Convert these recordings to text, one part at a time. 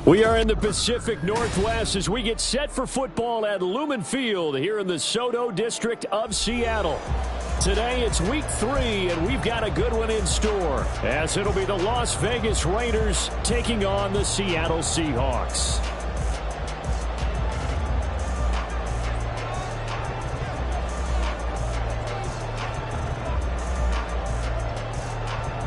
We are in the Pacific Northwest as we get set for football at Lumen Field here in the Soto district of Seattle. Today it's week 3, and we've got a good one in store, as it'll be the Las Vegas Raiders taking on the Seattle Seahawks.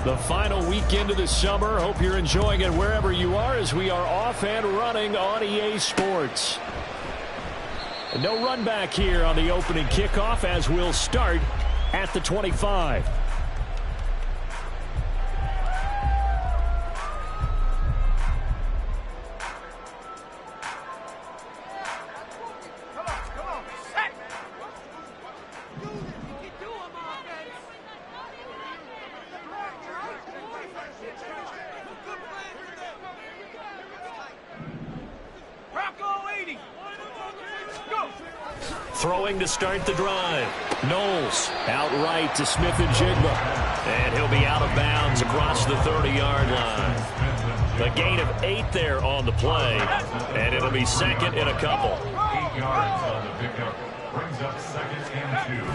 The final weekend of the summer. Hope you're enjoying it wherever you are as we are off and running on EA Sports. And no run back here on the opening kickoff as we'll start at the 25. Throwing to start the drive. Knowles out right to Smith and Jigba. And he'll be out of bounds across the 30-yard line. A gain of 8 there on the play. And it'll be second in a couple. 8 yards on the pickup. Brings up second and 2.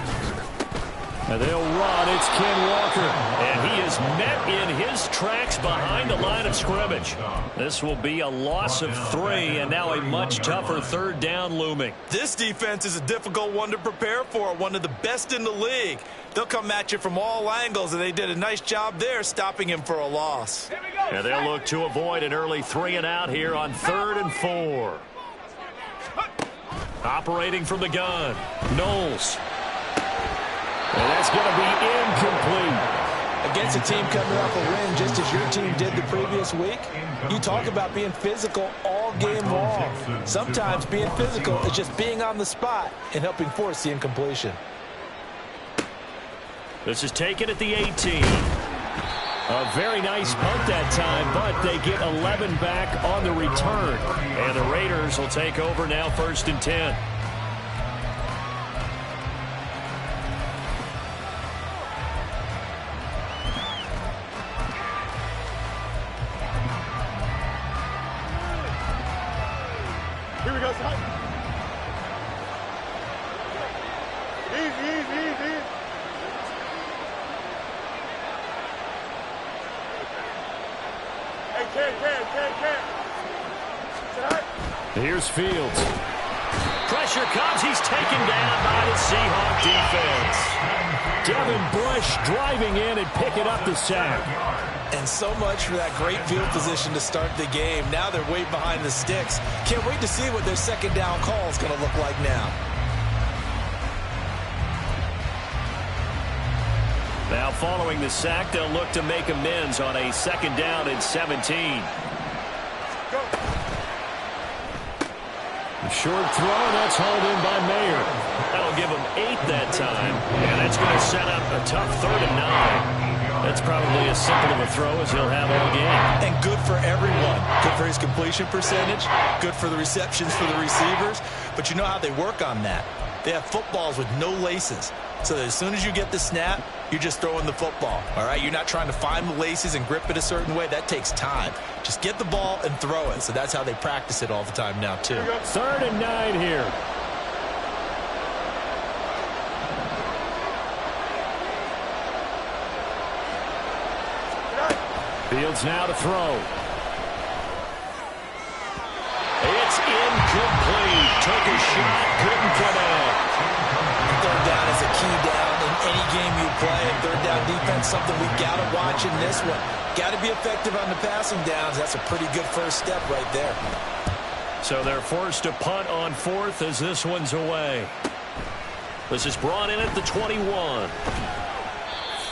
And they'll run. It's Ken Walker. And he is met in his tracks behind the line of scrimmage. This will be a loss of 3, and now a much tougher third down looming. This defense is a difficult one to prepare for, one of the best in the league. They'll come at you from all angles, and they did a nice job there stopping him for a loss. And they'll look to avoid an early 3 and out here on 3rd and 4. Operating from the gun, Knowles. And that's going to be incomplete. Against a team coming off a win just as your team did the previous week, you talk about being physical all game long. Sometimes being physical is just being on the spot and helping force the incompletion. This is taken at the 18. A very nice punt that time, but they get 11 back on the return. And the Raiders will take over now 1st and 10. Here we go, son. Easy. Hey, Ken. Here's Fields. Pressure comes. He's taken down by the Seahawk defense. Devin Bush driving in and picking up the sack. And so much for that great field position to start the game. Now they're way behind the sticks. Can't wait to see what their second down call is going to look like now. Now following the sack, they'll look to make amends on a 2nd down and 17. Go. A short throw, and that's hauled in by Mayer. That'll give him 8 that time, and that's going to set up a tough 3rd and 9. That's probably as simple of a throw as he'll have all game. And good for everyone. Good for his completion percentage. Good for the receptions for the receivers. But you know how they work on that. They have footballs with no laces. So that as soon as you get the snap, you're just throwing the football. All right? You're not trying to find the laces and grip it a certain way. That takes time. Just get the ball and throw it. So that's how they practice it all the time now, too. 3rd and 9 here. Fields now to throw. It's incomplete. Took a shot, couldn't connect. 3rd down is a key down in any game you play. And 3rd down defense, something we got to watch in this one. Got to be effective on the passing downs. That's a pretty good first step right there. So they're forced to punt on 4th as this one's away. This is brought in at the 21.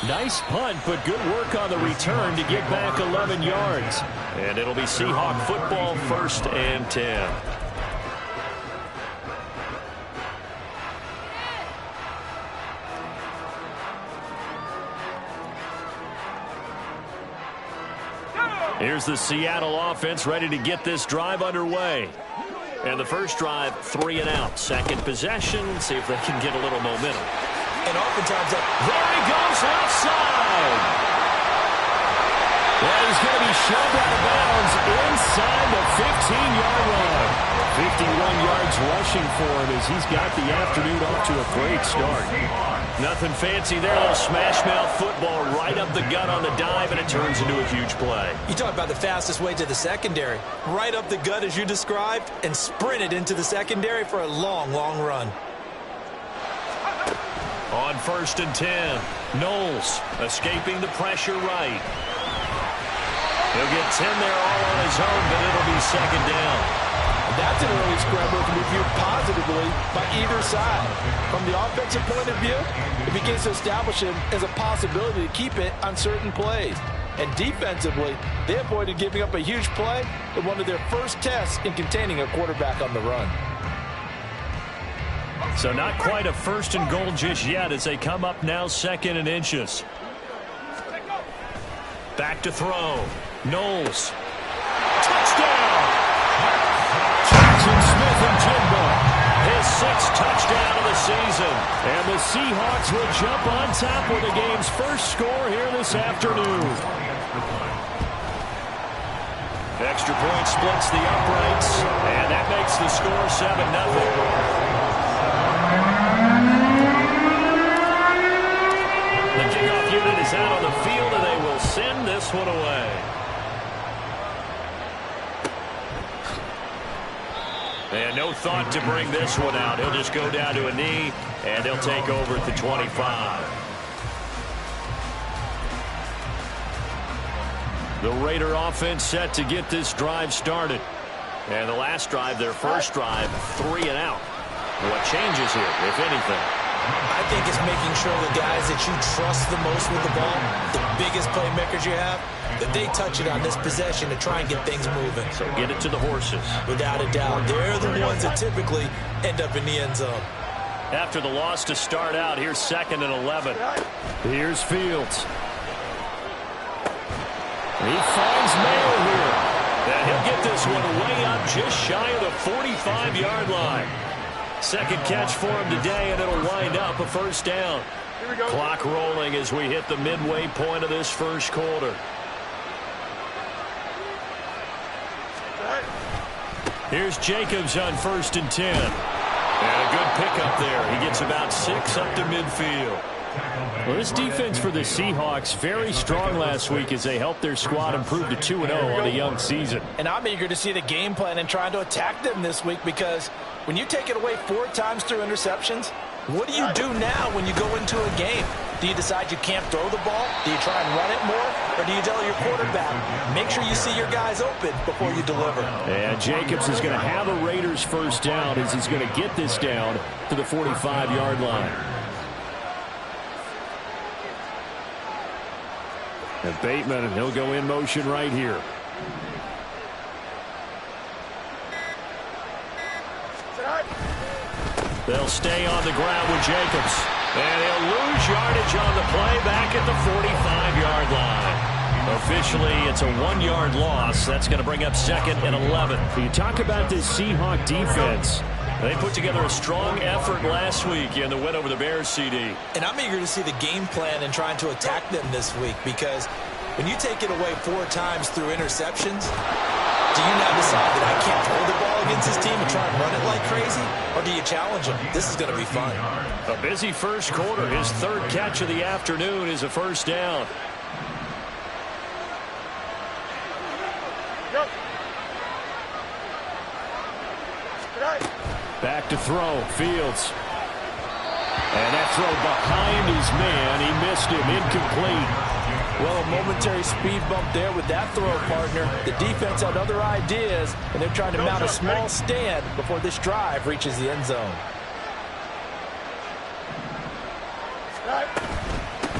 Nice punt, but good work on the return to get back 11 yards. And it'll be Seahawk football 1st and 10. Here's the Seattle offense ready to get this drive underway. And the first drive, 3 and out. Second possession, see if they can get a little momentum. And oftentimes there he goes, left side. Well, he's going to be shoved out of bounds inside the 15-yard line. 51 yards rushing for him as he's got the afternoon off to a great start. Nothing fancy there. A little smash-mouth football right up the gut on the dive, and it turns into a huge play. You talk about the fastest way to the secondary. Right up the gut as you described, and sprinted into the secondary for a long, long run. On 1st and 10, Knowles escaping the pressure right. He'll get 10 there all on his own, but it'll be second down. That's an early scramble to be viewed positively by either side. From the offensive point of view, it begins to establish him as a possibility to keep it on certain plays. And defensively, they avoided giving up a huge play in one of their first tests in containing a quarterback on the run. So not quite a 1st and goal just yet as they come up now 2nd and inches. Back to throw. Knowles. Touchdown! Jackson Smith and Jimbo. His 6th touchdown of the season. And the Seahawks will jump on top with the game's first score here this afternoon. Extra point splits the uprights, and that makes the score 7-0. The kickoff unit is out on the field, and they will send this one away. And no thought to bring this one out. He'll just go down to a knee, and they'll take over at the 25. The Raider offense set to get this drive started. And the last drive, their first drive, 3 and out. What changes here, if anything? I think it's making sure the guys that you trust the most with the ball, the biggest playmakers you have, that they touch it on this possession to try and get things moving. So get it to the horses. Without a doubt. They're the ones that typically end up in the end zone. After the loss to start out, here's 2nd and 11. Here's Fields. He finds Mayo here. And he'll get this one way up just shy of the 45-yard line. Second catch for him today, and it'll wind up a first down. Clock rolling as we hit the midway point of this first quarter. Here's Jacobs on 1st and 10. And a good pickup there. He gets about 6 up to midfield. Well, this defense for the Seahawks, very strong last week as they helped their squad improve to 2-0 on the young season. And I'm eager to see the game plan and trying to attack them this week, because when you take it away 4 times through interceptions, what do you do now when you go into a game? Do you decide you can't throw the ball? Do you try and run it more? Or do you tell your quarterback, make sure you see your guys open before you deliver? And Jacobs is going to have a Raiders first down as he's going to get this down to the 45-yard line. And Bateman, he'll go in motion right here. They'll stay on the ground with Jacobs. And he'll lose yardage on the play back at the 45-yard line. Officially, it's a 1-yard loss. That's going to bring up 2nd and 11. You talk about this Seahawk defense. They put together a strong effort last week in the win over the Bears, CD. And I'm eager to see the game plan and trying to attack them this week, because when you take it away 4 times through interceptions, do you now decide that I can't throw the ball against this team and try and run it like crazy? Or do you challenge them? This is going to be fun. A busy first quarter. His 3rd catch of the afternoon is a first down. Back to throw. Fields. And that throw behind his man. He missed him. Incomplete. Well, a momentary speed bump there with that throw, partner. The defense had other ideas, and they're trying to mount a small stand before this drive reaches the end zone.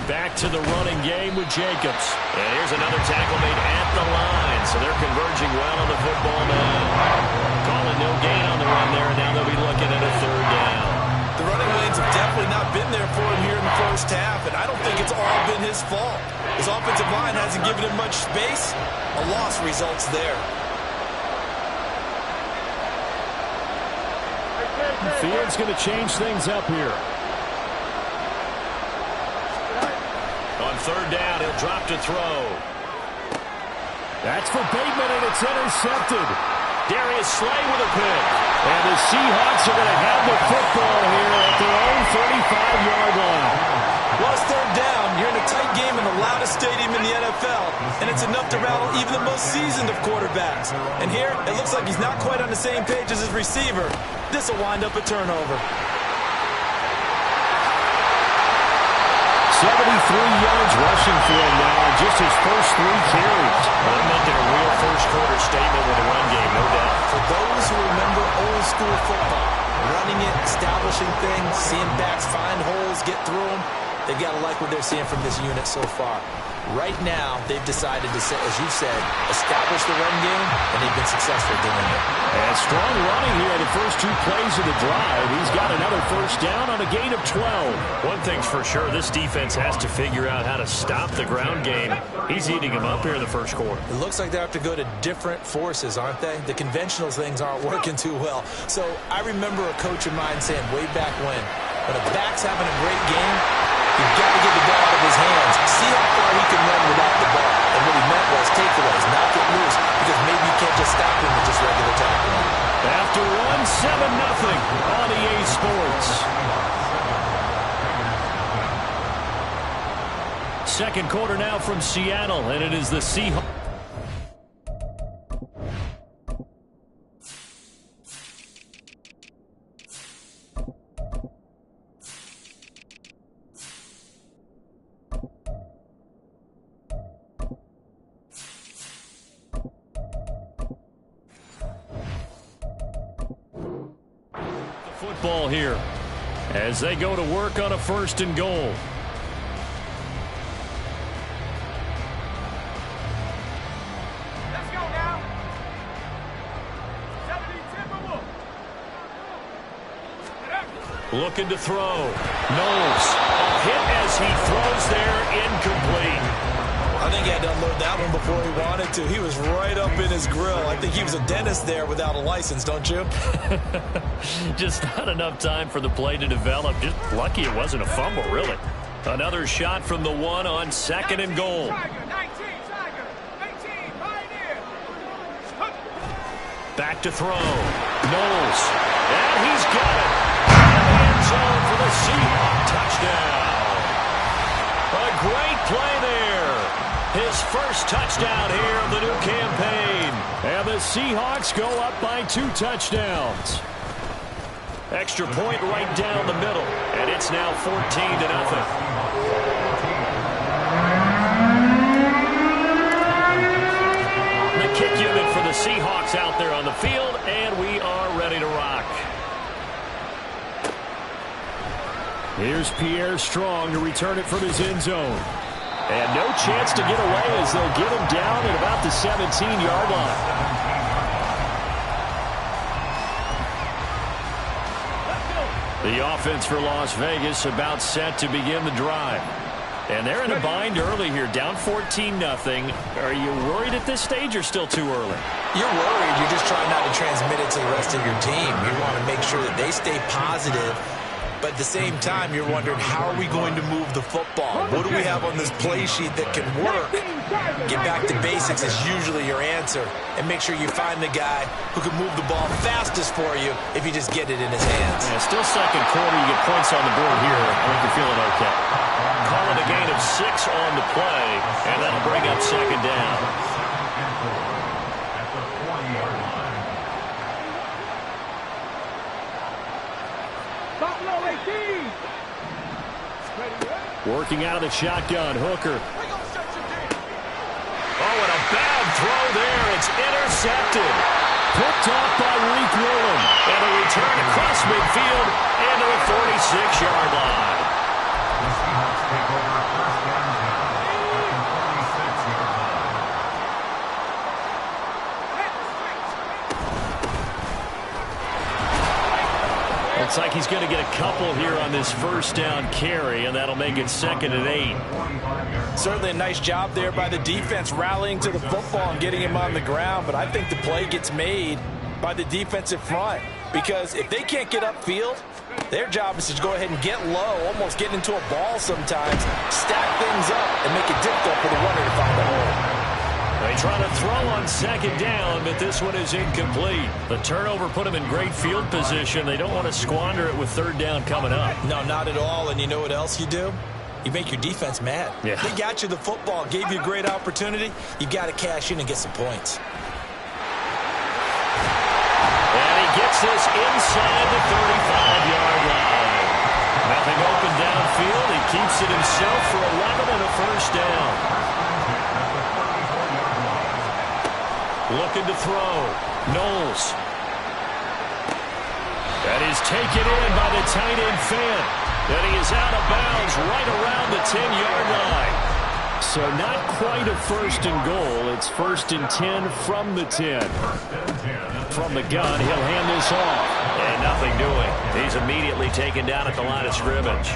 Back to the running game with Jacobs. And here's another tackle made at the line. So they're converging well on the football now. Calling no gain on the run there, and now they'll be looking at a 3rd down. The running lanes have definitely not been there for him here in the first half, and I don't think it's all been his fault. His offensive line hasn't given him much space. A loss results there. Field's going to change things up here. On third down, he'll drop to throw. That's for Bateman, and it's intercepted. Darius Slay with a pick. And the Seahawks are going to have the football here at their own 35-yard line. Well, it's third down. You're in a tight game in the loudest stadium in the NFL, and it's enough to rattle even the most seasoned of quarterbacks. And here, it looks like he's not quite on the same page as his receiver. This will wind up a turnover. 73 yards rushing for him now in just his first 3 carries. Well, making a real first-quarter statement with a run game, no doubt. For those who remember old-school football, running it, establishing things, seeing backs find holes, get through them, they've got to like what they're seeing from this unit so far. Right now, they've decided to, as you said, establish the run game, and they've been successful doing it. And strong running here the first 2 plays of the drive. He's got another first down on a gain of 12. One thing's for sure, this defense has to figure out how to stop the ground game. He's eating them up here in the first quarter. It looks like they have to go to different forces, aren't they? The conventional things aren't working too well. So I remember a coach of mine saying way back when a back's having a great game, you've got to get the ball out of his hands. See how far he can run without the ball. And what he meant was takeaways, knock it loose, because maybe you can't just stop him with just regular tackling. After 1-7-0 on EA Sports. Second quarter now from Seattle, and it is the Seahawks. Football here as they go to work on a 1st and goal. Let's go now. 70 Timberwolves. Looking to throw. Knowles. A hit as he throws there, incomplete. I think he had to unload that one before he wanted to. He was right up in his grill. I think he was a dentist there without a license, don't you? Just not enough time for the play to develop. Just lucky it wasn't a fumble, really. Another shot from the 1 on 2nd and goal. Back to throw. Knowles. And he's got it. End zone for the Seahawks. Touchdown. A great play there. His first touchdown here of the new campaign. And the Seahawks go up by 2 touchdowns. Extra point right down the middle. And it's now 14-0. The kick unit for the Seahawks out there on the field, and we are ready to rock. Here's Pierre Strong to return it from his end zone. And no chance to get away as they'll get him down at about the 17-yard line. The offense for Las Vegas about set to begin the drive. And they're in a bind early here, down 14-0. Are you worried at this stage or still too early? You're worried. You're just trying not to transmit it to the rest of your team. You want to make sure that they stay positive. But at the same time, you're wondering, how are we going to move the football? What do we have on this play sheet that can work? Get back to basics is usually your answer. And make sure you find the guy who can move the ball fastest for you if you just get it in his hands. Yeah, still second quarter. You get points on the board here. I think you're feeling okay. Calling a gain of 6 on the play, and that'll bring up 2nd down. Working out of the shotgun, Hooker. Oh, and a bad throw there. It's intercepted. Picked off by Reek Woolen. And a return across midfield into the 46-yard line. The Seahawks take over 1st down at the 46-yard line. Looks like he's going to get a couple here on this first down carry, and that'll make it 2nd and 8. Certainly a nice job there by the defense rallying to the football and getting him on the ground, but I think the play gets made by the defensive front because if they can't get upfield, their job is to go ahead and get low, almost get into a ball sometimes, stack things up, and make it difficult for the runner to find the hole. They try to throw on 2nd down, but this one is incomplete. The turnover put them in great field position. They don't want to squander it with 3rd down coming up. No, not at all. And you know what else you do? You make your defense mad. Yeah. They got you the football, gave you a great opportunity. You got to cash in and get some points. And he gets this inside the 35-yard line. Nothing open downfield. He keeps it himself for 11 and a first down. Looking to throw. Knowles. That is taken in by the tight end Fant. And he is out of bounds right around the 10-yard line. So not quite a 1st and goal. It's 1st and 10 from the 10. From the gun, he'll hand this off. And nothing doing. He's immediately taken down at the line of scrimmage.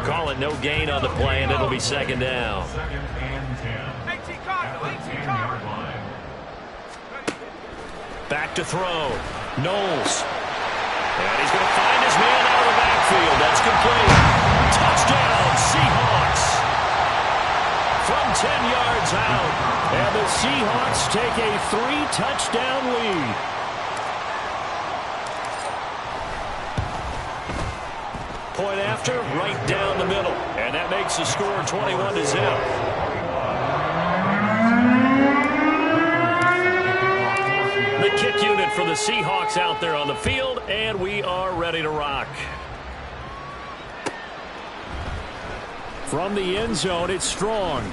Call it no gain on the play, and it'll be 2nd down. 18 Cardinal, 18 Cardinal. Back to throw. Knowles. And he's going to find his man out of the backfield. That's complete. Touchdown, Seahawks. From 10 yards out. And the Seahawks take a 3-touchdown lead. Point after, right down the middle. And that makes the score 21-0. The kick unit for the Seahawks out there on the field, and we are ready to rock. From the end zone, it's Strong.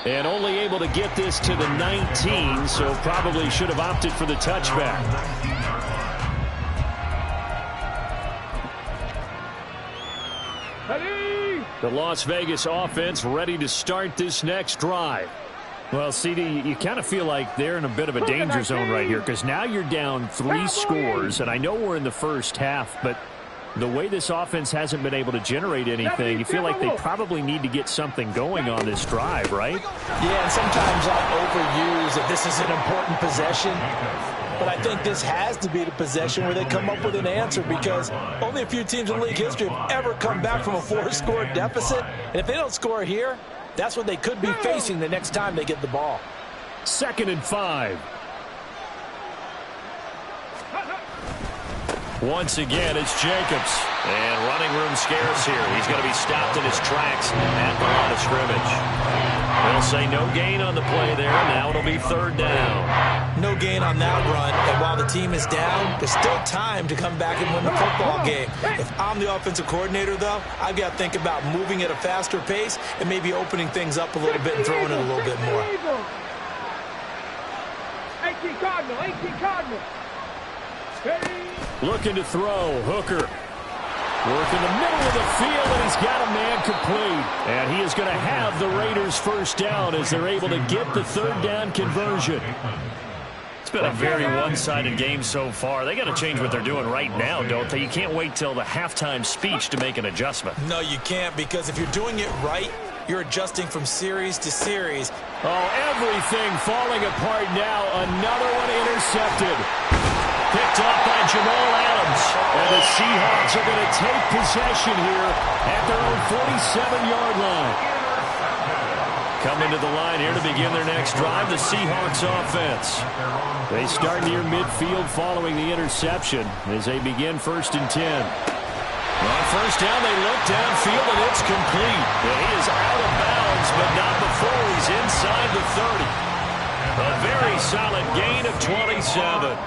And only able to get this to the 19, so probably should have opted for the touchback. The Las Vegas offense ready to start this next drive. Well, CD, you kind of feel like they're in a bit of a danger zone right here because now you're down 3 scores, and I know we're in the first half, but the way this offense hasn't been able to generate anything, you feel like they probably need to get something going on this drive, right? Yeah, and sometimes I'll overuse that this is an important possession, but I think this has to be the possession where they come up with an answer because only a few teams in league history have ever come back from a 4-score deficit, and if they don't score here, that's what they could be facing the next time they get the ball. 2nd and 5. Once again, it's Jacobs. And running room scarce here. He's going to be stopped in his tracks at the line of scrimmage. They'll say no gain on the play there. Now it'll be 3rd down. No gain on that run. And while the team is down, there's still time to come back and win the football game. If I'm the offensive coordinator, though, I've got to think about moving at a faster pace and maybe opening things up a little bit and throwing it a little bit more. 18 Cardinal, 18 Cardinal. Looking to throw. Hooker. Work in the middle of the field, and he's got a man complete. And he is going to have the Raiders first down as they're able to get the 3rd down conversion. It's been a very one-sided game so far. They got to change what they're doing right now, don't they? You can't wait till the halftime speech to make an adjustment. No, you can't, because if you're doing it right, you're adjusting from series to series. Oh, everything falling apart now. Another one intercepted. Picked up by Jamal Adams. And the Seahawks are going to take possession here at their own 47-yard line. Coming to the line here to begin their next drive, the Seahawks offense. They start near midfield following the interception as they begin 1st and 10. On first down, they look downfield, and it's complete. And he is out of bounds, but not before he's inside the 30. A very solid gain of 27.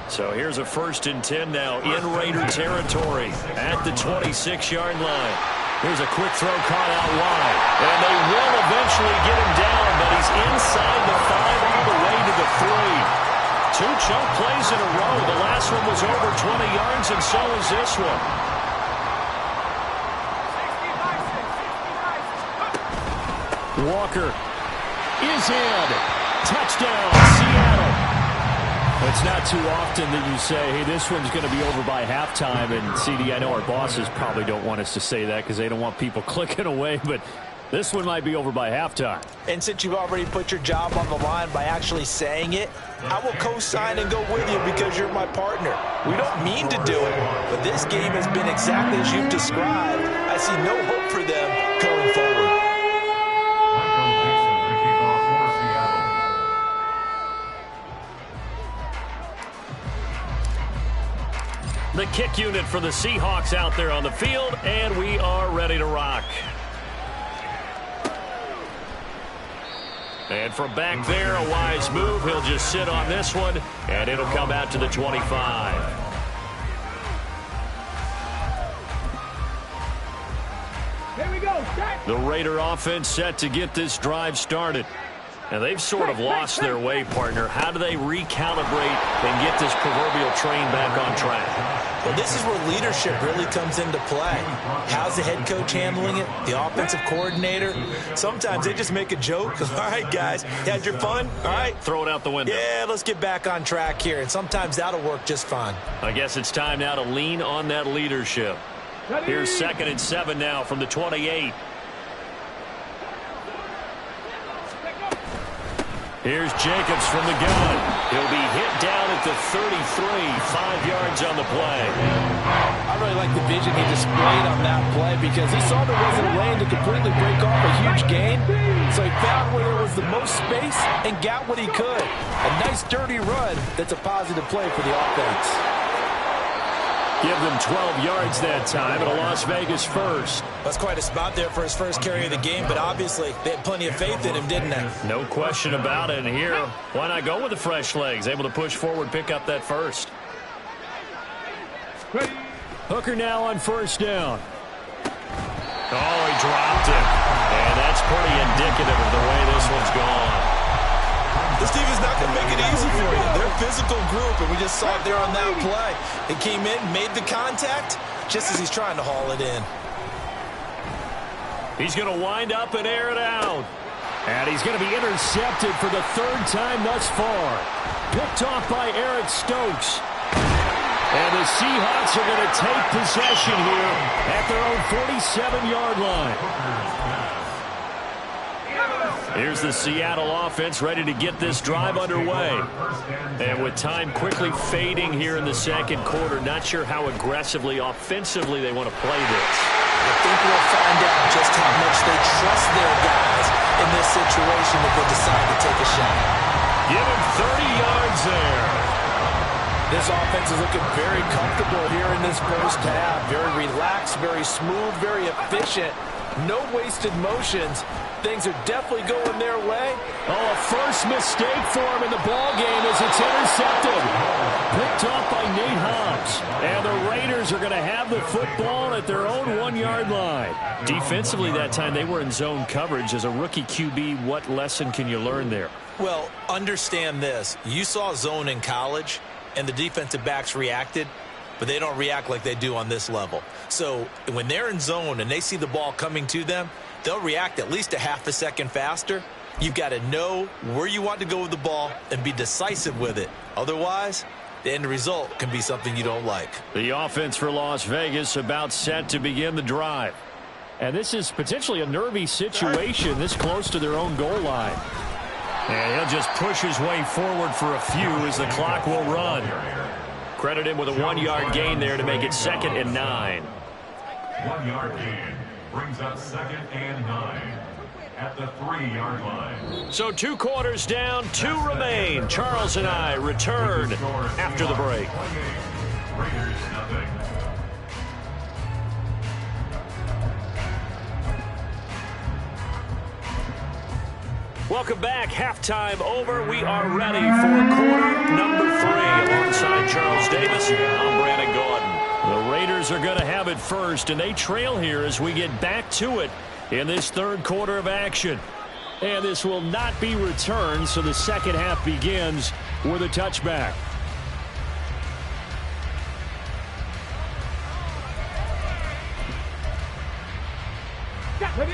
So here's a 1st and 10 now in Raider territory at the 26-yard line. Here's a quick throw caught out wide. And they will eventually get him down, but he's inside the 5 all the way to the 3. 2 chunk plays in a row. The last one was over 20 yards, and so is this one. Walker is in. Touchdown, Seattle. It's not too often that you say, hey, this one's going to be over by halftime. And, CD, I know our bosses probably don't want us to say that because they don't want people clicking away. But this one might be over by halftime. And since you've already put your job on the line by actually saying it, I will co-sign and go with you because you're my partner. We don't mean to do it, but this game has been exactly as you've described. I see no hope for them going forward. The kick unit for the Seahawks out there on the field, and we are ready to rock. And from back there, a wise move. He'll just sit on this one, and it'll come out to the 25. Here we go. Set. The Raider offense set to get this drive started. Now, they've sort of lost their way, partner. How do they recalibrate and get this proverbial train back on track? Well, this is where leadership really comes into play. How's the head coach handling it? The offensive coordinator? Sometimes they just make a joke. All right, guys, you had your fun? All right. Throw it out the window. Yeah, let's get back on track here. And sometimes that'll work just fine. I guess it's time now to lean on that leadership. Here's 2nd and 7 now from the 28. Here's Jacobs from the gun. He'll be hit down at the 33, 5 yards on the play. I really like the vision he displayed on that play because he saw there wasn't a lane to completely break off a huge gain. So he found where there was the most space and got what he could. A nice dirty run that's a positive play for the offense. Give them 12 yards that time and a Las Vegas first. That's quite a spot there for his first carry of the game, but obviously they had plenty of faith in him, didn't they? No question about it. And here, why not go with the fresh legs? Able to push forward, pick up that first. Hooker now on first down. Oh, he dropped it. And that's pretty indicative of the way this one's gone. This team is not going to make it easy for you. They're a physical group, and we just saw it there on that play. He came in, made the contact, just as he's trying to haul it in. He's going to wind up and air it out. And he's going to be intercepted for the 3rd time thus far. Picked off by Eric Stokes. And the Seahawks are going to take possession here at their own 47-yard line. Here's the Seattle offense ready to get this drive underway. And with time quickly fading here in the second quarter, not sure how aggressively, offensively they want to play this. I think we'll find out just how much they trust their guys in this situation if they decide to take a shot. Give him 30 yards there. This offense is looking very comfortable here in this first half. Very relaxed, very smooth, very efficient. No wasted motions. Things are definitely going their way. Oh, a first mistake for him in the ball game as it's intercepted. Picked off by Nate Hobbs. And the Raiders are going to have the football at their own 1-yard line. Defensively that time, they were in zone coverage. As a rookie QB, what lesson can you learn there? Well, understand this. You saw zone in college, and the defensive backs reacted, but they don't react like they do on this level. So when they're in zone and they see the ball coming to them, they'll react at least a half a second faster. You've got to know where you want to go with the ball and be decisive with it. Otherwise, the end result can be something you don't like. The offense for Las Vegas about set to begin the drive. And this is potentially a nervy situation this close to their own goal line. And he'll just push his way forward for a few as the clock will run. Credit him with a 1-yard gain there to make it 2nd and 9. 1-yard gain brings up 2nd and 9 at the 3-yard line. So 2 quarters down, 2 remain. Charles and I return after the break. Raiders nothing. Welcome back. Halftime over. We are ready for quarter number 3. Alongside Charles Davis, I'm Brandon Gordon. The Raiders are going to have it first, and they trail here as we get back to it in this 3rd quarter of action. And this will not be returned, so the second half begins with a touchback.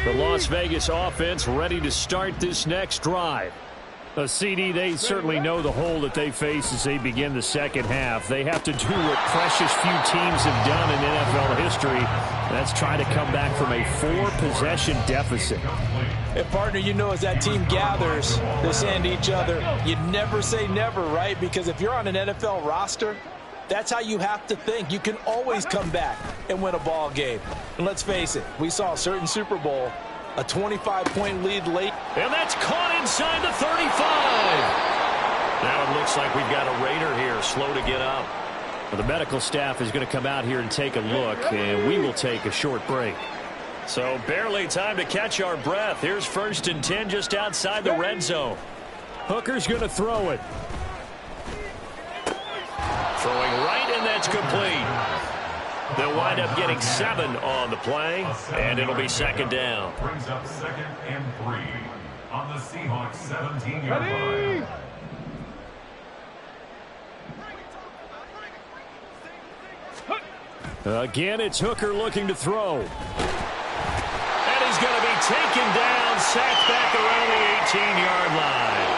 The Las Vegas offense ready to start this next drive. A CD, they certainly know the hole that they face as they begin the second half. They have to do what precious few teams have done in NFL history. That's try to come back from a 4-possession deficit. And, partner, you know as that team gathers, they're saying to each other, you never say never, right? Because if you're on an NFL roster, that's how you have to think. You can always come back and win a ball game. And let's face it, we saw a certain Super Bowl, a 25-point lead late. And that's caught inside the 35. Now it looks like we've got a Raider here, slow to get up. Well, the medical staff is going to come out here and take a look, and we will take a short break. So barely time to catch our breath. Here's 1st and 10 just outside the red zone. Hooker's going to throw it. Throwing right, and that's complete. They'll wind up getting 7 on the play, and it'll be 2nd down. Brings up 2nd and 3 on the Seahawks 17-yard line. Again, it's Hooker looking to throw. And he's going to be taken down, sacked back around the 18-yard line.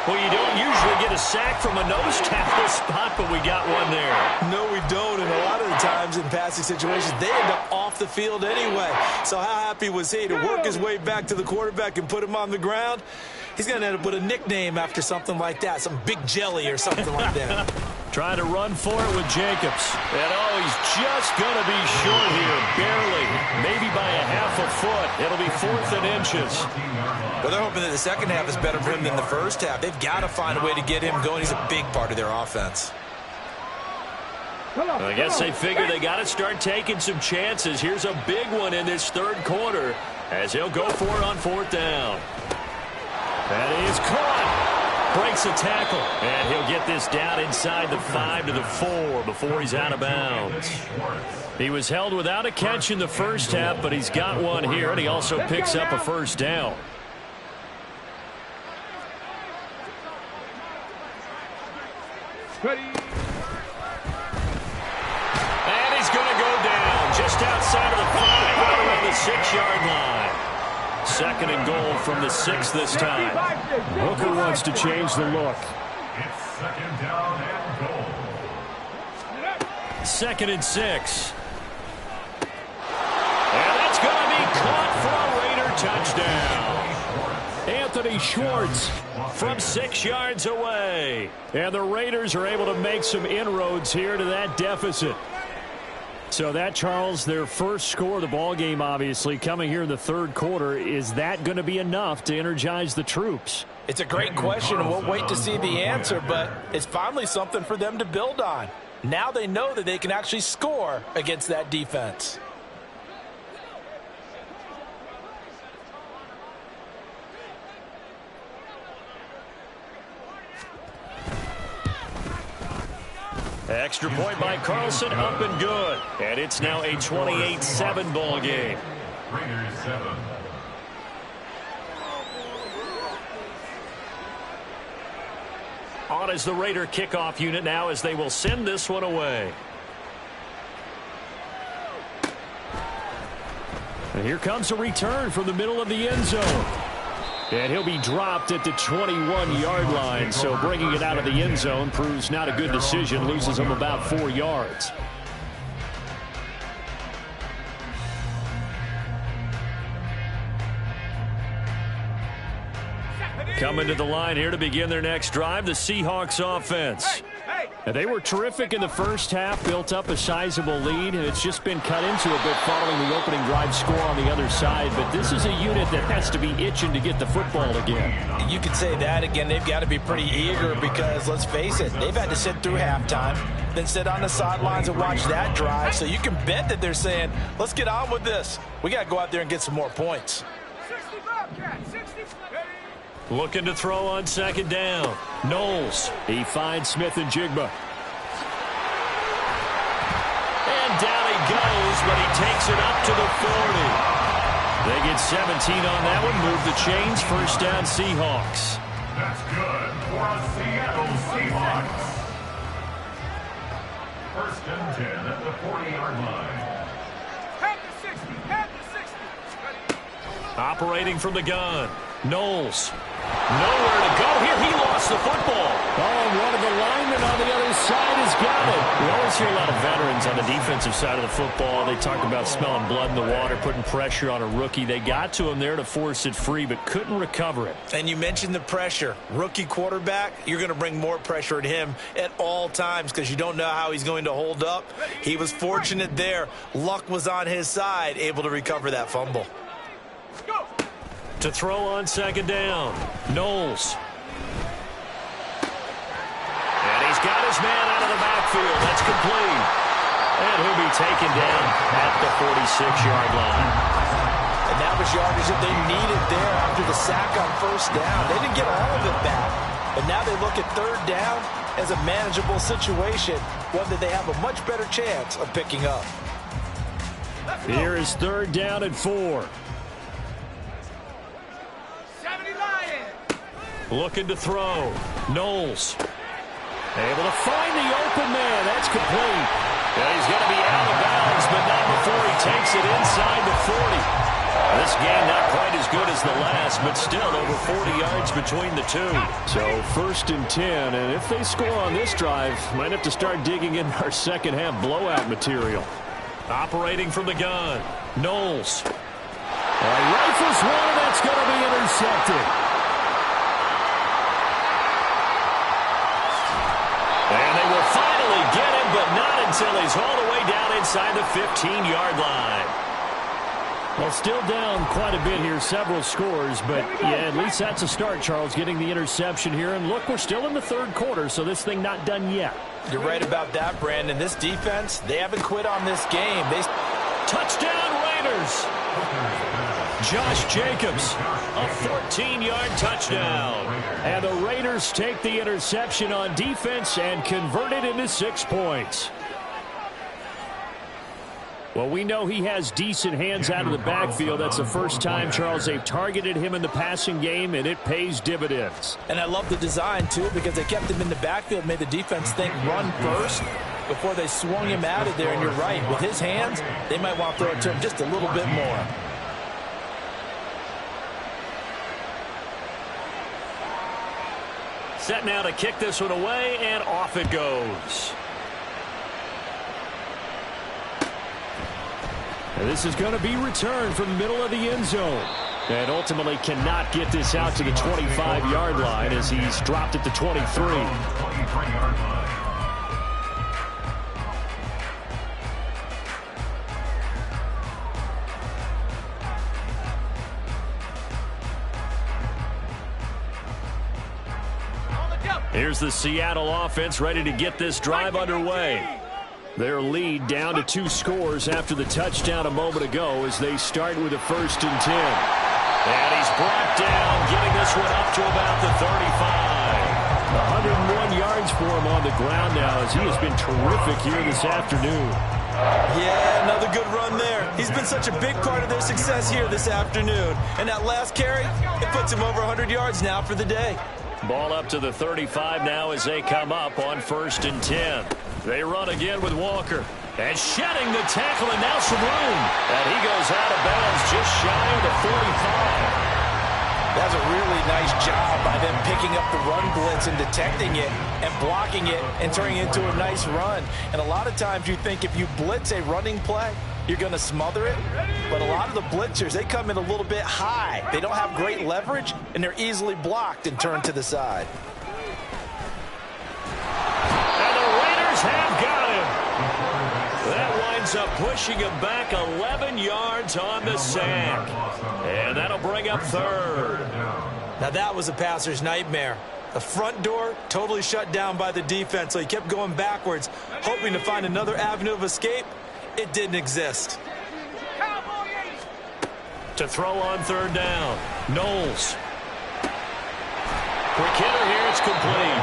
Well, you don't usually get a sack from a nose tackle spot, but we got one there. No, we don't, and a lot of the times in passing situations, they end up off the field anyway. So how happy was he to work his way back to the quarterback and put him on the ground? He's going to end up with a nickname after something like that, some Big Jelly or something like that. Trying to run for it with Jacobs. And oh, he's just going to be short here, barely. Maybe by a half a foot. It'll be 4th and inches. Well, they're hoping that the second half is better for him than the first half. They've got to find a way to get him going. He's a big part of their offense. I guess they figure they got to start taking some chances. Here's a big one in this 3rd quarter as he'll go for it on 4th down. That is caught. Breaks a tackle, and he'll get this down inside the 5 to the 4 before he's out of bounds. He was held without a catch in the first half, but he's got one here, and he also picks up a 1st down. Ready. And he's going to go down just outside of the 5, right around the 6-yard line. 2nd and goal from the 6 this time. Hooker wants to change the look. It's 2nd down and goal. 2nd and 6. And that's going to be caught for a Raider touchdown. Anthony Schwartz from 6 yards away. And the Raiders are able to make some inroads here to that deficit. So that, Charles, their first score of the ball game, obviously, coming here in the 3rd quarter. Is that going to be enough to energize the troops? It's a great question, and we'll wait to see the answer, but it's finally something for them to build on. Now they know that they can actually score against that defense. Extra point by Carlson, up and good. And it's now a 28-7 ball game. Raiders 7. On is the Raider kickoff unit now as they will send this one away. And here comes a return from the middle of the end zone. And he'll be dropped at the 21-yard line, so bringing it out of the end zone proves not a good decision, loses him about 4 yards. Coming to the line here to begin their next drive, the Seahawks offense. And they were terrific in the first half, built up a sizable lead, and it's just been cut into a bit following the opening drive score on the other side. But this is a unit that has to be itching to get the football again. You could say that again. They've got to be pretty eager because, let's face it, they've had to sit through halftime, then sit on the sidelines and watch that drive. So you can bet that they're saying, let's get on with this. We got to go out there and get some more points. 60. Looking to throw on 2nd down. Knowles. He finds Smith and Jigba. And down he goes, but he takes it up to the 40. They get 17 on that one. Move the chains. 1st down, Seahawks. That's good for the Seattle Seahawks. 1st and 10 at the 40-yard line. Head to 60. Operating from the gun. Knowles. Nowhere to go here. He lost the football. Oh, and one of the linemen on the other side has got it. We always hear a lot of veterans on the defensive side of the football. They talk about smelling blood in the water, putting pressure on a rookie. They got to him there to force it free, but couldn't recover it. And you mentioned the pressure. Rookie quarterback, you're going to bring more pressure at him at all times because you don't know how he's going to hold up. He was fortunate there. Luck was on his side, able to recover that fumble. To throw on second down, Knowles. And he's got his man out of the backfield. That's complete. And he'll be taken down at the 46-yard line. And that was yardage that they needed there after the sack on first down. They didn't get all of it back. But now they look at third down as a manageable situation, one that they have a much better chance of picking up. Here is third down and 4. Looking to throw. Knowles. Able to find the open man. That's complete. And he's going to be out of bounds, but not before he takes it inside the 40. This game not quite as good as the last, but still over 40 yards between the two. So first and 10, and if they score on this drive, might have to start digging in our second half blowout material. Operating from the gun. Knowles. Rifles one, and that's going to be intercepted. And they will finally get him, but not until he's all the way down inside the 15-yard line. Well, still down quite a bit here, several scores, but yeah, at least that's a start, Charles, getting the interception here. And look, we're still in the third quarter, so this thing not done yet. You're right about that, Brandon. This defense, they haven't quit on this game. Touchdown, Raiders! Josh Jacobs, a 14-yard touchdown. And the Raiders take the interception on defense and convert it into 6 points. Well, we know he has decent hands out of the backfield. That's the first time, Charles, they've targeted him in the passing game, and it pays dividends. And I love the design, too, because they kept him in the backfield, made the defense think run first before they swung him out of there. And you're right, with his hands, they might want to throw it to him just a little bit more. Set now to kick this one away, and off it goes. And this is going to be returned from the middle of the end zone. And ultimately cannot get this out to the 25-yard line as he's dropped at the 23. Here's the Seattle offense ready to get this drive underway. Their lead down to 2 scores after the touchdown a moment ago as they start with a 1st and 10. And he's brought down, getting this one up to about the 35. 101 yards for him on the ground now as he has been terrific here this afternoon. Yeah, another good run there. He's been such a big part of their success here this afternoon. And that last carry, it puts him over 100 yards now for the day. Ball up to the 35 now as they come up on 1st and 10. They run again with Walker. And shedding the tackle, and now some room. And he goes out of bounds just shy of the 45. That's a really nice job by them picking up the run blitz and detecting it and blocking it and turning it into a nice run. And a lot of times you think if you blitz a running play, you're going to smother it. But a lot of the blitzers, they come in a little bit high. They don't have great leverage, and they're easily blocked and turned to the side. And the Raiders have got him. That winds up pushing him back 11 yards on the sack. And that'll bring up 3rd. Now that was a passer's nightmare. The front door totally shut down by the defense, so he kept going backwards, hoping to find another avenue of escape. It didn't exist. To throw on 3rd down, Knowles. Quick hitter here, it's complete.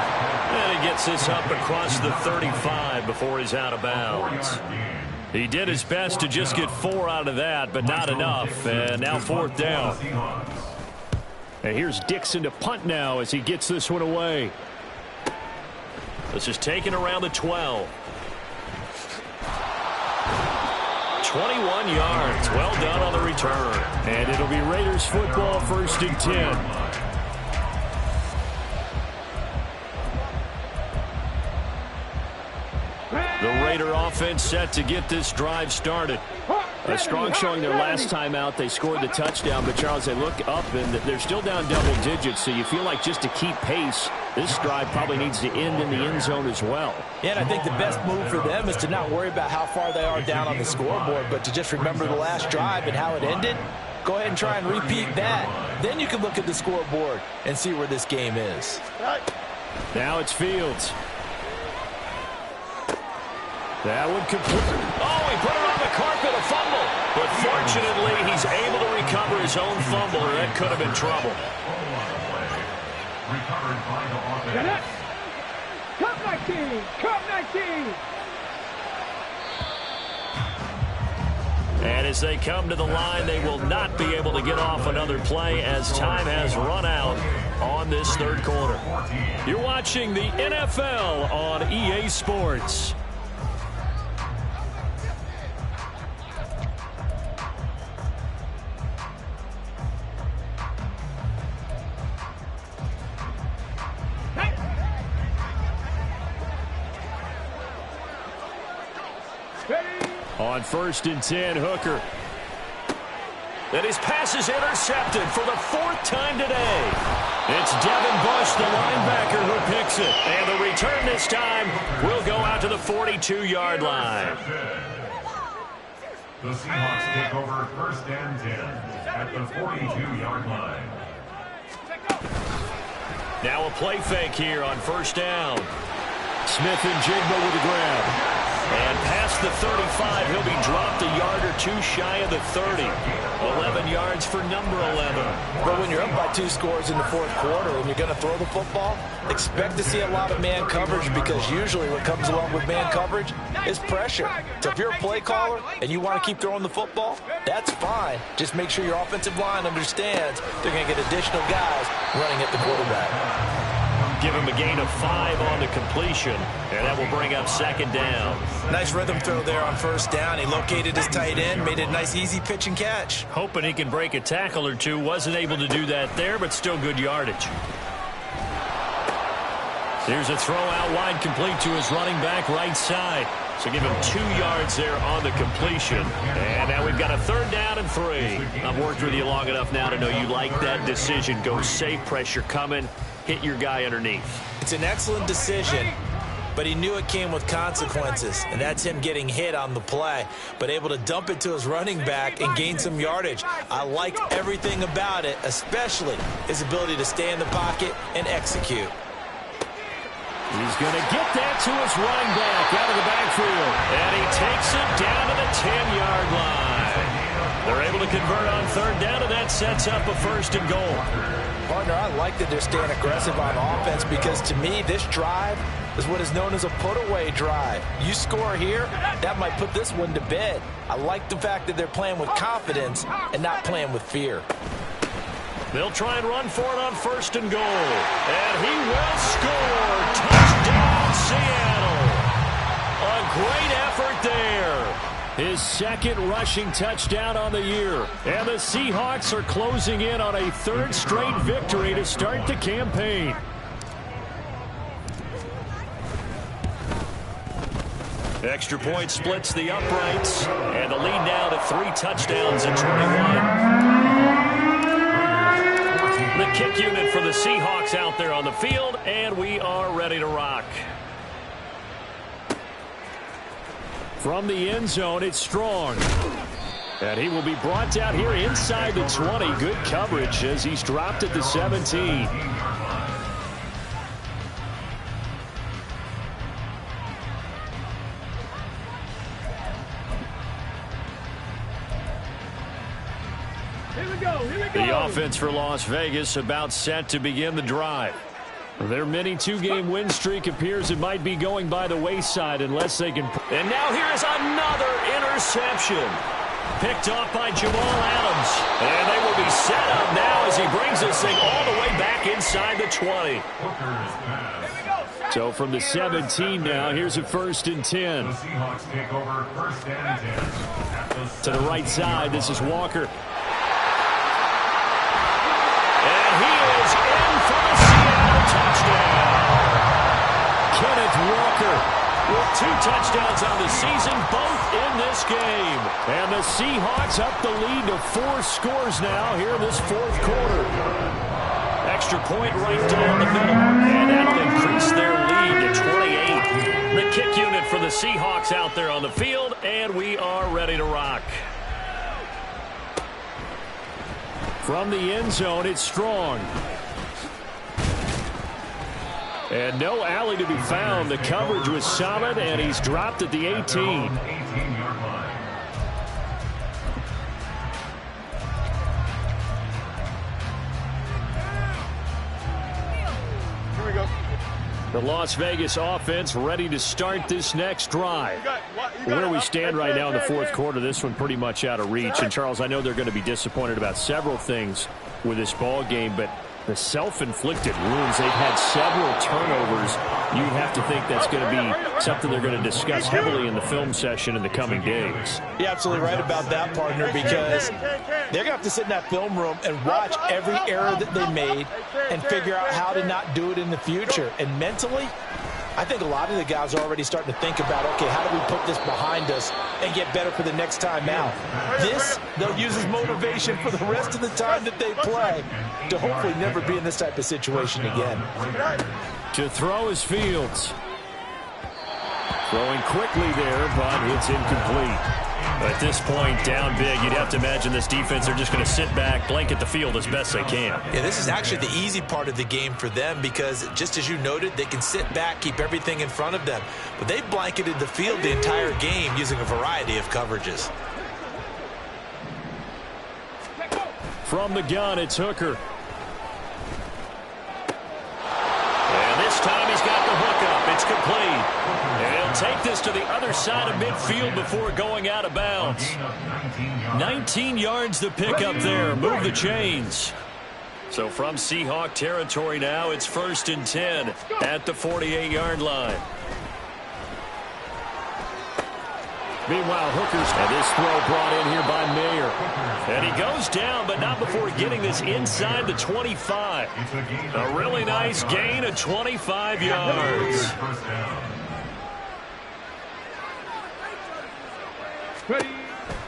And he gets this up across the 35 before he's out of bounds. He did his best to just get 4 out of that, but not enough. And now 4th down. And here's Dixon to punt now as he gets this one away. This is taken around the 12. 21 yards. Well done on the return. And it'll be Raiders football 1st and 10. Raider offense set to get this drive started. A strong showing their last time out. They scored the touchdown, but Charles, they look up and they're still down double digits, so you feel like just to keep pace, this drive probably needs to end in the end zone as well. Yeah, and I think the best move for them is to not worry about how far they are down on the scoreboard, but to just remember the last drive and how it ended. Go ahead and try and repeat that. Then you can look at the scoreboard and see where this game is. Now it's Fields. That would complete. Oh, he put it on the carpet, a fumble. But fortunately, he's able to recover his own fumble, or that could have been trouble. Recovered by the offense. Cup 19! Cup 19! And as they come to the line, they will not be able to get off another play as time has run out on this third quarter. You're watching the NFL on EA Sports. On 1st and 10, Hooker. And his pass is intercepted for the 4th time today. It's Devin Bush, the linebacker, who picks it. And the return this time will go out to the 42-yard line. The Seahawks take over 1st and 10 at the 42-yard line. Now a play fake here on 1st down. Smith and Jigba with the grab. And past the 35, he'll be dropped a yard or two shy of the 30. 11 yards for number 11. But when you're up by 2 scores in the 4th quarter and you're going to throw the football, expect to see a lot of man coverage, because usually what comes along with man coverage is pressure. So if you're a play caller and you want to keep throwing the football, that's fine. Just make sure your offensive line understands they're going to get additional guys running at the quarterback. Give him a gain of 5 on the completion, and that will bring up 2nd down. Nice rhythm throw there on 1st down. He located his tight end, made it a nice easy pitch and catch. Hoping he can break a tackle or two. Wasn't able to do that there, but still good yardage. Here's a throw out wide, complete to his running back right side. So give him 2 yards there on the completion. And now we've got a 3rd down and 3. I've worked with you long enough now to know you like that decision. Go safe, pressure coming. Hit your guy underneath. It's an excellent decision, but he knew it came with consequences, and that's him getting hit on the play, but able to dump it to his running back and gain some yardage. I liked everything about it, especially his ability to stay in the pocket and execute. He's going to get that to his running back out of the backfield, and he takes it down to the 10-yard line. They're able to convert on 3rd down, and that sets up a 1st and goal. Partner, I like that they're staying aggressive on offense, because to me, this drive is what is known as a put-away drive. You score here, that might put this one to bed. I like the fact that they're playing with confidence and not playing with fear. They'll try and run for it on 1st and goal. And he will score. Touchdown, Seattle. A great effort there. His 2nd rushing touchdown on the year. And the Seahawks are closing in on a 3rd straight victory to start the campaign. Extra point splits the uprights. And the lead now to 3 touchdowns in 21. The kick unit for the Seahawks out there on the field, and we are ready to rock. From the end zone, it's Strong. And he will be brought down here inside the 20. Good coverage as he's dropped at the 17. The offense for Las Vegas about set to begin the drive. Their mini 2-game win streak appears it might be going by the wayside unless they can. And now here is another interception. Picked off by Jamal Adams. And they will be set up now as he brings this thing all the way back inside the 20. So from the 17 now, here's a 1st and 10. The Seahawks take over 1st and 10. To the right side, this is Walker. And he is in for the Seattle touchdown. Kenneth Walker with 2 touchdowns on the season, both in this game. And the Seahawks up the lead to 4 scores now here in this 4th quarter. Extra point right down the middle, and that'll increase their lead to 28. The kick unit for the Seahawks out there on the field, and we are ready to rock. From the end zone, it's Strong. And no alley to be found. The coverage was solid, and he's dropped at the 18. Here we go. The Las Vegas offense ready to start this next drive. Where we stand right now in the 4th quarter, this one pretty much out of reach. And, Charles, I know they're going to be disappointed about several things with this ball game, but the self-inflicted wounds, they've had several turnovers. You have to think that's going to be something they're going to discuss heavily in the film session in the coming days. You're absolutely right about that, partner, because they're going to have to sit in that film room and watch every error that they made and figure out how to not do it in the future. And mentally, I think a lot of the guys are already starting to think about, okay, how do we put this behind us and get better for the next time out? This, they'll use as motivation for the rest of the time that they play to hopefully never be in this type of situation again. To throw is Fields. Throwing quickly there, but it's incomplete. At this point, down big, you'd have to imagine this defense are just going to sit back, blanket the field as best they can. Yeah, this is actually the easy part of the game for them because, just as you noted, they can sit back, keep everything in front of them. But they blanketed the field the entire game using a variety of coverages. From the gun, it's Hooker. And this time he's got the hook up. It's complete. And he'll take this to the other side of midfield before going out of bounds. 19 yards to pick up there. Move the chains. So from Seahawk territory now, it's 1st and 10 at the 48-yard line. Meanwhile, Hooker's, and this throw brought in here by Mayer. And he goes down, but not before getting this inside the 25. A really nice gain of 25 yards.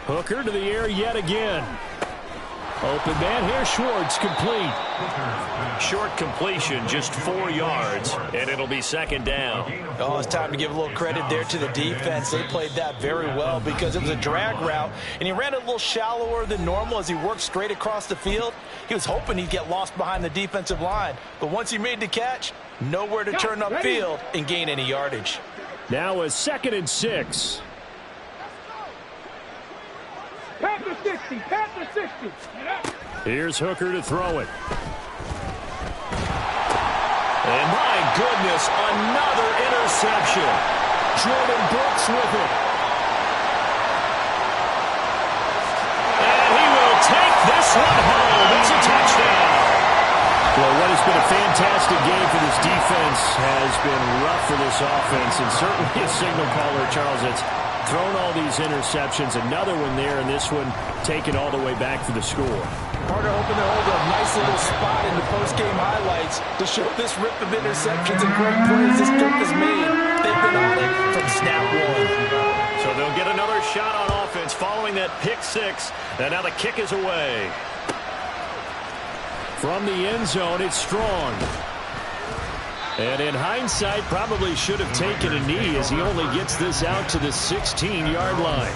Hooker to the air yet again. Open man here, Schwartz, complete. Short completion, just 4 yards, and it'll be 2nd down. Oh, it's time to give a little credit there to the defense. They played that very well because it was a drag route, and he ran it a little shallower than normal as he worked straight across the field. He was hoping he'd get lost behind the defensive line, but once he made the catch, nowhere to turn upfield and gain any yardage. Now a 2nd and 6. Panther 60, Panther 60. Here's Hooker to throw it. And my goodness, another interception. Jordan Brooks with it. And he will take this one home. It's a touchdown. Well, what has been a fantastic game for this defense has been rough for this offense, and certainly a signal caller, Charles, that's thrown all these interceptions. Another one there, and this one taken all the way back for the score. Carter hoping to hold a nice little spot in the post-game highlights to show this rip of interceptions and great plays this group has made. They've been on it from snap one. So they'll get another shot on offense following that pick 6, and now the kick is away. From the end zone, it's Strong. And in hindsight, probably should have taken a knee as he only gets this out to the 16-yard line.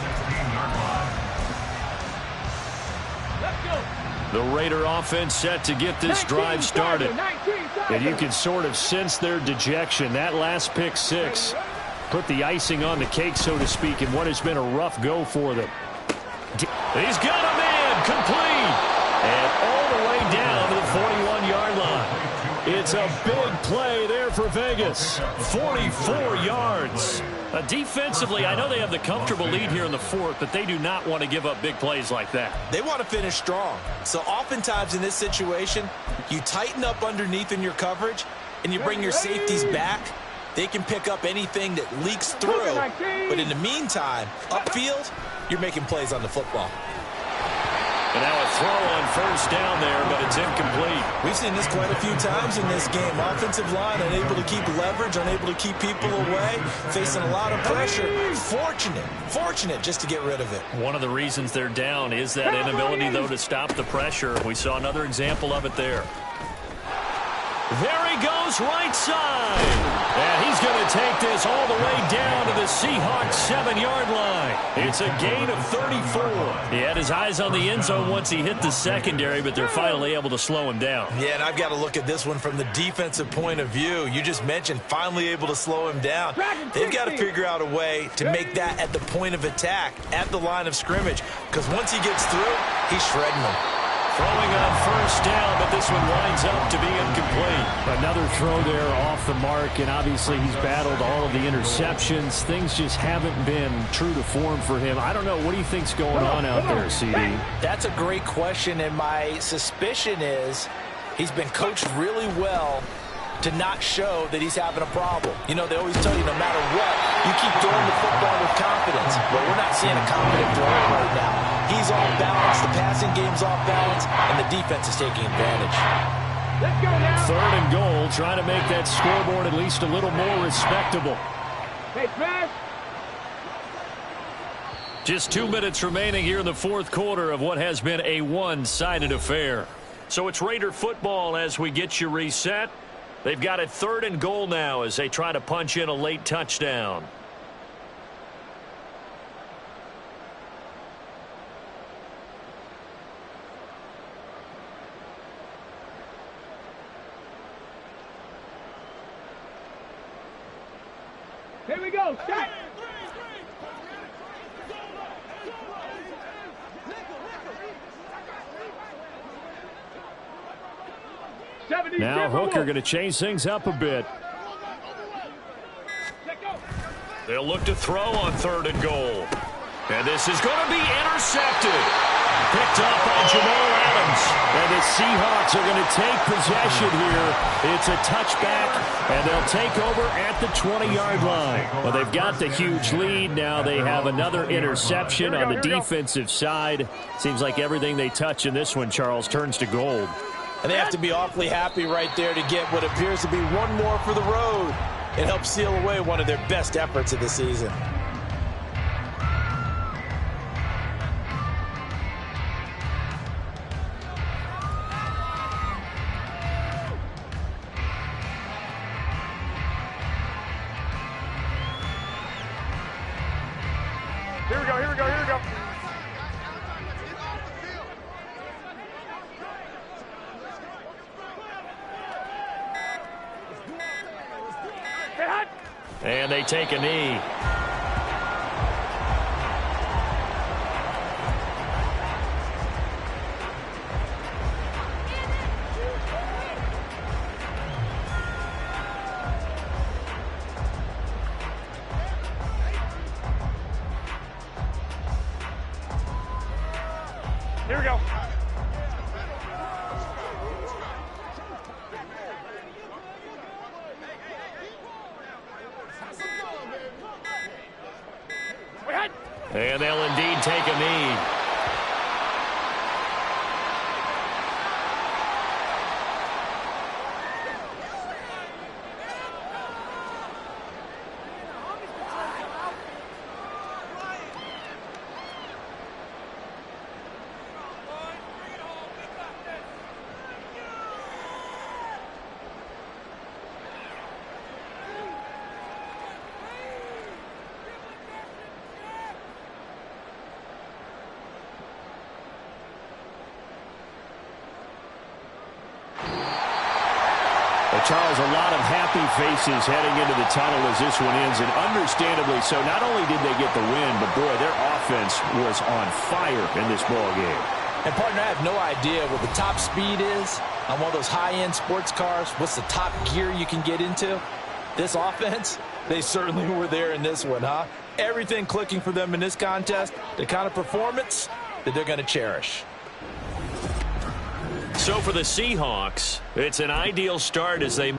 The Raider offense set to get this drive started. And you can sort of sense their dejection. That last pick 6 put the icing on the cake, so to speak, in what has been a rough go for them. He's got a man complete. And all the way down to the 41-yard line. It's a big play there for Vegas. 44 yards. Defensively, I know they have the comfortable lead here in the 4th, but they do not want to give up big plays like that. They want to finish strong. So oftentimes in this situation, you tighten up underneath in your coverage, and you bring your safeties back. They can pick up anything that leaks through. But in the meantime, upfield, you're making plays on the football. And now a throw on first down there, but it's incomplete. We've seen this quite a few times in this game. Offensive line unable to keep leverage, unable to keep people away, facing a lot of pressure. Fortunate just to get rid of it. One of the reasons they're down is that inability, though, to stop the pressure. We saw another example of it there. There he goes, right side. And he's going to take this all the way down to the Seahawks 7-yard line. It's a gain of 34. He had his eyes on the end zone once he hit the secondary, but they're finally able to slow him down. Yeah, and I've got to look at this one from the defensive point of view. You just mentioned finally able to slow him down. They've got to figure out a way to make that at the point of attack, at the line of scrimmage, because once he gets through, he's shredding them. Throwing on first down, but this one winds up to be incomplete. Another throw there off the mark, and obviously he's battled all of the interceptions. Things just haven't been true to form for him. I don't know. What do you think's going on out there, CD? That's a great question, and my suspicion is he's been coached really well to not show that he's having a problem. You know, they always tell you no matter what, you keep throwing the football with confidence. But we're not seeing a confident thrower right now. He's off balance, the passing game's off balance, and the defense is taking advantage. Let's go now. Third and goal, trying to make that scoreboard at least a little more respectable. Hey, smash. Just 2 minutes remaining here in the fourth quarter of what has been a one-sided affair. So it's Raider football as we get you reset. They've got it third and goal now as they try to punch in a late touchdown. Here we go. Stop. Now Hooker going to change things up a bit. They'll look to throw on third and goal. And this is going to be intercepted. Picked up by Jamal Adams. And the Seahawks are going to take possession here. It's a touchback, and they'll take over at the 20-yard line. Well, they've got the huge lead. Now they have another interception on the defensive side. Seems like everything they touch in this one, Charles, turns to gold. And they have to be awfully happy right there to get what appears to be one more for the road. It helps seal away one of their best efforts of the season. Here we go, here we go, here we go. And they take a knee. Here we go. And they'll indeed take a knee. Charles, a lot of happy faces heading into the tunnel as this one ends, and understandably so. Not only did they get the win, but boy, their offense was on fire in this ball game. And partner, I have no idea what the top speed is on one of those high-end sports cars. What's the top gear you can get into? This offense, they certainly were there in this one, huh? Everything clicking for them in this contest, the kind of performance that they're going to cherish. So for the Seahawks, it's an ideal start as they